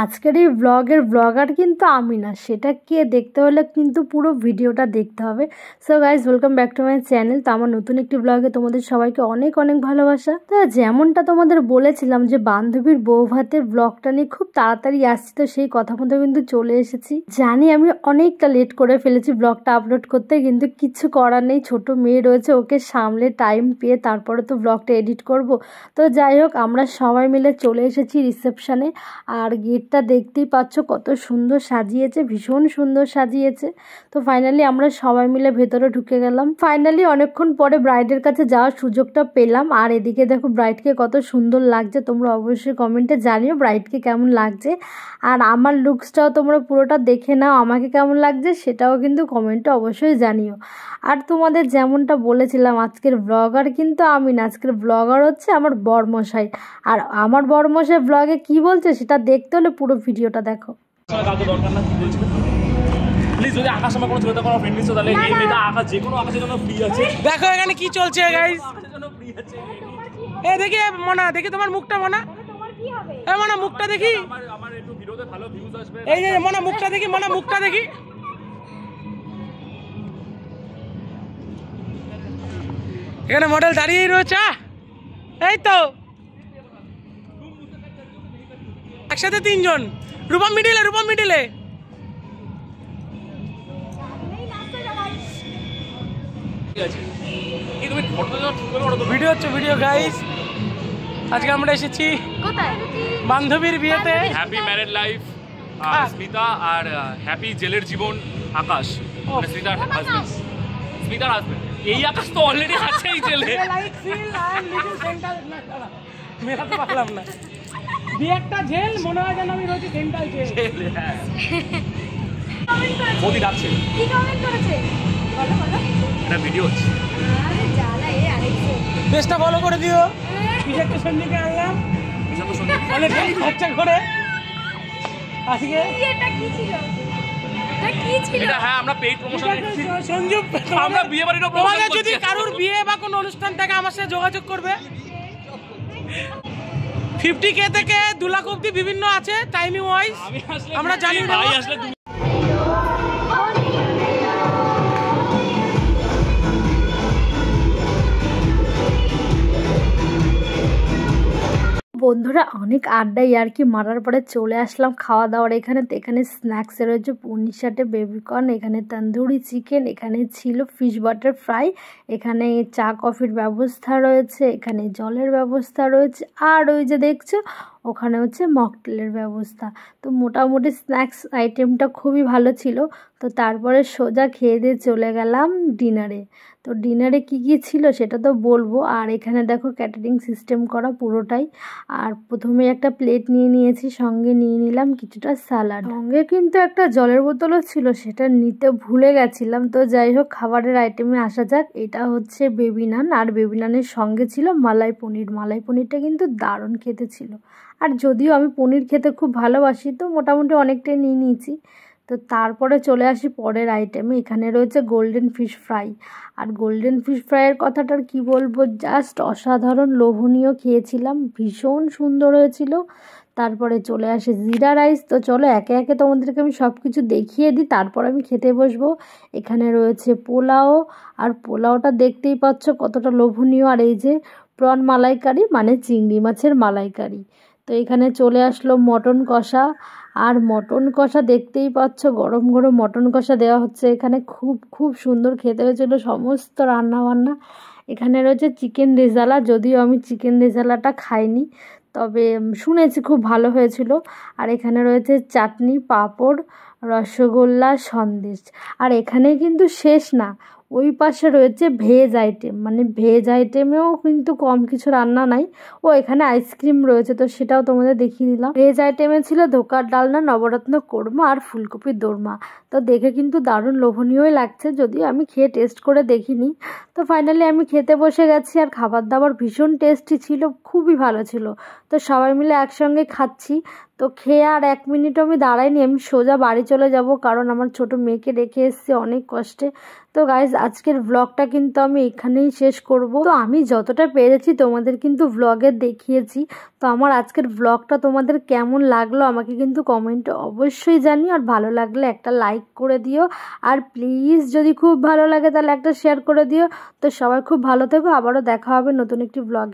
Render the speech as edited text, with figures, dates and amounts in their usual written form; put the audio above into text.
আজকের এই ব্লগের ব্লগার কিন্তু আমি না, সেটা কে দেখতে হলে কিন্তু পুরো ভিডিওটা দেখতে হবে। So guys, welcome back to my channel. তো আমার নতুন একটি ব্লগে তোমাদের সবাইকে অনেক অনেক ভালোবাসা। তো যেমনটা তোমাদের বলেছিলাম যে বান্ধবীর বউ ভাতের ব্লগটা নিয়ে খুব তাড়াতাড়ি আসছি, তো সেই কথা মতো কিন্তু চলে এসেছি। জানি আমি অনেকটা লেট করে ফেলেছি ব্লগটা আপলোড করতে, কিন্তু কিছু করার নেই, ছোট মেয়ে রয়েছে, ওকে সামলে টাইম পেয়ে তারপরে তো ব্লগটা এডিট করব। তো যাই হোক, আমরা সবাই মিলে চলে এসেছি রিসেপশনে। আর গেটটা দেখতেই পাচ্ছ কত সুন্দর সাজিয়েছে, ভীষণ সুন্দর সাজিয়েছে। তো ফাইনালি আমরা সবাই মিলে ভেতরে ঢুকে গেলাম। ফাইনালি অনেকক্ষণ পরে ব্রাইডের কাছে যাওয়ার সুযোগটা পেলাম। আর এদিকে দেখো ব্রাইডকে কত সুন্দর লাগছে, তোমরা অবশ্যই কমেন্টে জানিও ব্রাইডকে কেমন লাগছে। আর আমার লুকসটাও তোমরা পুরোটা দেখে নাও, আমাকে কেমন লাগছে সেটাও কিন্তু কমেন্টে অবশ্যই জানিও। আর তোমাদের যেমনটা বলেছিলাম, আজকের ব্লগার কিন্তু আমি না, আজকের ব্লগার হচ্ছে আমার বরমশাই। আর আমার বরমশাই ব্লগে কি বলছে সেটা দেখতে হলে পুরো ভিডিওটা দেখো। দেখো এখানে কি চলছে গাইস। দেখি মনা, দেখি তোমার মুখটা মনা, মনা মুখটা দেখি, এই যে মনা মুখটা দেখি, মনা মুখটা দেখি। এখানে মডেল দাঁড়িয়ে রয়েছে, এই তো একসাথে তিনজন। রূপম মিডিলে, রূপম মিডিলে। ভিডিও হচ্ছে, ভিডিও গাইস। আজকে আমরা এসেছি বান্ধবীর বিয়েতে। হ্যাপি ম্যারেড লাইফ স্মিতা, আর হ্যাপি জেলের জীবন আকাশ। স্মিতার হাজবেন্ড, স্মিতার হাজবেন্ড। এই আকাশ তো অলরেডি আছে এই জেলে। মেলাতে পারলাম না, দিয়ে একটা জেল মনে হয় যেন আমি রয়েছি সেন্ট্রাল জেল। মোদি ডাকছে, কি কমেন্ট করেছে বলো বলো। এটা ভিডিও হচ্ছে। আরে জ্বালা, এ আরেকটু পেজটা ফলো করে দিও। বিশেষ করে সঞ্জীবকে আনলাম অনেক খরচা করে আজকে। এটা কি ছিল, এটা কি ছিল? এটা হ্যাঁ, আমরা পেইড প্রমোশন। সঞ্জু, আমরা বিয়ে বাড়ির তোমাদের যদি কারোর বিয়ে বা কোনো অনুষ্ঠান থাকে আমার সাথে যোগাযোগ করবে। 50K থেকে 2 লাখ অব্দি বিভিন্ন আছে টাইমিং ওয়াইজ, আমরা জানি না। বন্ধুরা অনেক আড্ডাই আর কি মারার পরে চলে আসলাম খাওয়া দাওয়ার এখানে। তো এখানে স্ন্যাক্সে রয়েছে পনির সাথে বেবিকর্ন, এখানে তন্দুরি চিকেন, এখানে ছিল ফিশ বাটার ফ্রাই, এখানে চা কফির ব্যবস্থা রয়েছে, এখানে জলের ব্যবস্থা রয়েছে, আর ওই যে দেখছো ওখানে হচ্ছে মকটেলের ব্যবস্থা। তো মোটামুটি স্ন্যাক্স আইটেমটা খুবই ভালো ছিল। তো তারপরে সোজা খেয়ে দিয়ে চলে গেলাম ডিনারে। তো ডিনারে কি কি ছিল সেটা তো বলবো। আর এখানে দেখো ক্যাটারিং সিস্টেম করা পুরোটাই। আর প্রথমে একটা প্লেট নিয়ে নিয়েছি, সঙ্গে নিয়ে নিলাম কিছুটা স্যালাড, সঙ্গে কিন্তু একটা জলের বোতলও ছিল, সেটা নিতে ভুলে গেছিলাম। তো যাই হোক, খাবারের আইটেমে আসা যাক। এটা হচ্ছে বেবি নান, আর বেবি নানের সঙ্গে ছিল মালাই পনির। মালাই পনিরটা কিন্তু দারুণ খেতে ছিল। আর যদিও আমি পনির খেতে খুব ভালোবাসি, তো মোটামুটি অনেকটাই নিয়ে নিয়েছি। তো তারপরে চলে আসি পরের আইটেমে। এখানে রয়েছে গোল্ডেন ফিশ ফ্রাই। আর গোল্ডেন ফিশ ফ্রাইয়ের কথাটা কি বলবো, জাস্ট অসাধারণ লোভনীয় খেয়েছিলাম, ভীষণ সুন্দর হয়েছিল। তারপরে চলে আসে জিরা রাইস। তো চলো একে একে তোমাদেরকে আমি সব কিছু দেখিয়ে দিই, তারপর আমি খেতে বসবো। এখানে রয়েছে পোলাও, আর পোলাওটা দেখতেই পাচ্ছ কতটা লোভনীয়। আর এই যে প্রন মালাইকারি, মানে চিংড়ি মাছের মালাইকারি। তো এখানে চলে আসলো মটন কষা। আর মটন কষা দেখতেই পাচ্ছ, গরম গরম মটন কষা দেওয়া হচ্ছে এখানে। খুব খুব সুন্দর খেতে হয়েছিল সমস্ত রান্না বান্না। এখানে রয়েছে চিকেন রেজালা, যদিও আমি চিকেন রেজালাটা খাইনি, তবে শুনেছি খুব ভালো হয়েছিল। আর এখানে রয়েছে চাটনি, পাঁপড়, রসগোল্লা, সন্দেশ। আর এখানে কিন্তু শেষ না, ওই পাশে রয়েছে ভেজ আইটেম, মানে ভেজ আইটেমেও কিন্তু কম কিছু রান্না নাই। ও এখানে আইসক্রিম রয়েছে, তো সেটাও তোমাদের দেখিয়ে দিলাম। ভেজ আইটেমে ছিল ধোকার ডালনা, নবরত্ন কোরমা, আর ফুলকপির দোরমা। তো দেখে কিন্তু দারুণ লোভনীয়ই লাগছে, যদিও আমি খেয়ে টেস্ট করে দেখিনি। তো ফাইনালি আমি খেতে বসে গেছি। আর খাবার দাবার ভীষণ টেস্টি ছিল, খুবই ভালো ছিল। তো সবাই মিলে একসঙ্গে খাচ্ছি। তো তো খেয়ে আর 1 মিনিটও আমি দাঁড়াইনি, আমি সোজা বাড়ি চলে যাব, কারণ আমার ছোট মেয়েকে রেখে এসেছি অনেক কষ্টে। তো গাইজ আজকের ব্লগটা কিন্তু আমি এখানেই শেষ করব। তো আমি যতটা পেরেছি তোমাদের কিন্তু ব্লগে দেখিয়েছি। তো আমার আজকের ব্লগটা তোমাদের কেমন লাগলো আমাকে কিন্তু কমেন্টে অবশ্যই জানিও, আর ভালো লাগলে একটা লাইক করে দিও, আর প্লিজ যদি খুব ভালো লাগে তাহলে একটা শেয়ার করে দিও। তো সবাই খুব ভালো থেকো, আবারও দেখা হবে নতুন একটি ব্লগ।